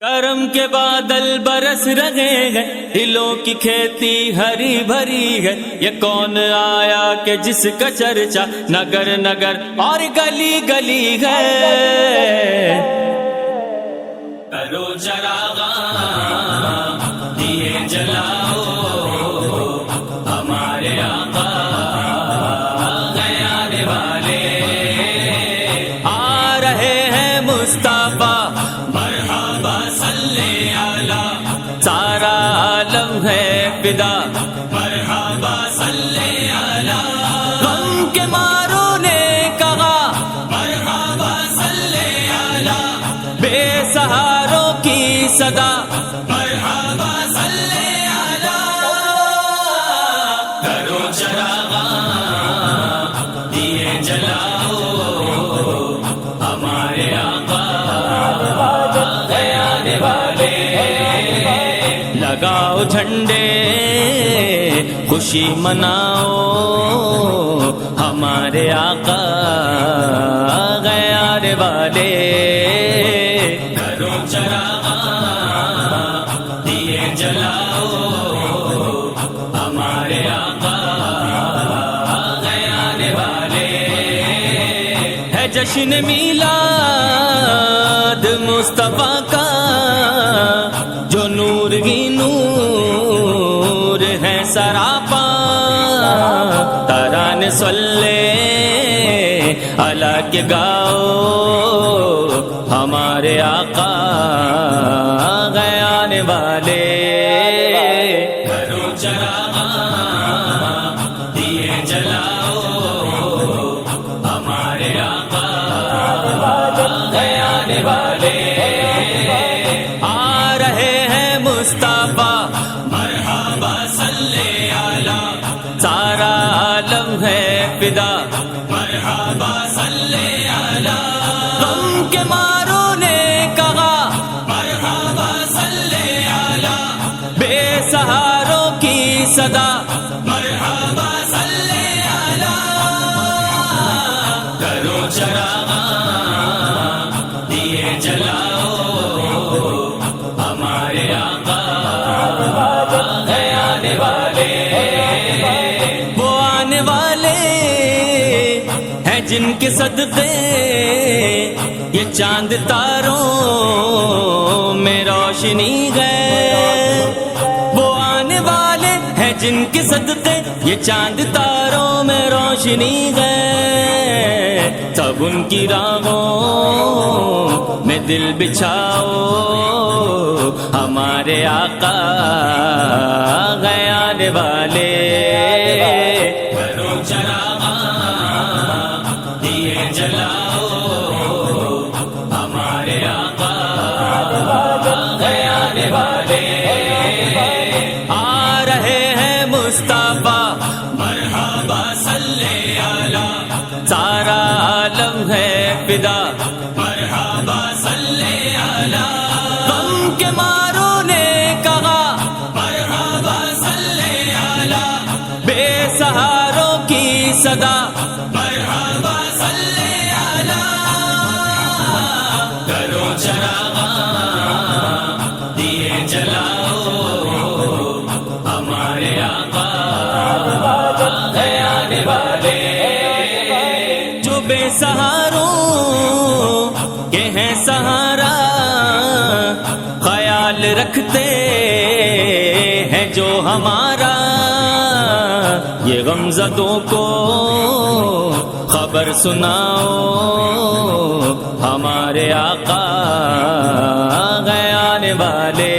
کرم کے بادل برس رہے ہیں، دلوں کی کھیتی ہری بھری ہے۔ یہ کون آیا کہ جس کا چرچا نگر نگر اور گلی گلی ہے۔ کرو چراغاں دیے جلاؤ، ہمارے آقا آنے والے آ رہے ہیں مصطفیٰ، مرحبا صلی علی، سارا عالم ہے فدا، مرحبا صلی علی۔ غم کے ماروں نے کہا مرحبا صلی علی، بے سہاروں کی صدا مرحبا صلی علی۔ کرو چراغاں دیے جلاؤ، ہمارے آقا آنے والے۔ لگاؤ جھنڈے خوشی مناؤ، ہمارے آقا آنے والے۔ کرو چراغاں دیے جلاؤ، ہمارے آقا آنے والے۔ ہے جشن میلاد مصطفیٰ کا، جو نور ہی نور ہے سراپا، ترانے صلی علی کے گاؤ، ہمارے آقا آنے والے۔ کرو چراغاں دیے جلاؤ، ہمارے آقا آنے والے۔ آ رہے ہیں مصطفیٰ، مرحبا صلی علی، سارا عالم ہے فدا، مرحبا صلی علی۔ غم کے ماروں نے کہا مرحبا صلی علی، بے سہاروں کی صدا مرحبا صلی علی۔ کرو چراغاں دیے جلاؤ، ہمارے آقا آنے والے۔ وہ آنے والے ہیں جن کے صدقے یہ چاند تاروں میں روشنی ہے۔ وہ آنے والے ہیں جن کے صدقے یہ چاند تاروں میں روشنی ہے۔ سب ان کی راہوں میں دل بچھاؤ، ہمارے آقا آنے والے۔ کرو چراغاں دیے جلاؤ، ہمارے آقا آنے والے۔ آ رہے ہیں مصطفیٰ، مرحبا صلی علی، سارا عالم ہے فدا، مرحبا صلی علی۔ غم کے ماروں نے کہا مرحبا صلی علی، بے سہاروں کی صدا مرحبا صلی علی۔ کرو چراغاں دیے جلاؤ، ہمارے آقا آنے والے۔ جو بے سہاروں کے ہیں سہارا، خیال رکھتے ہیں جو ہمارا، یہ غمزدوں کو خبر سناؤ، ہمارے آقا آنے والے۔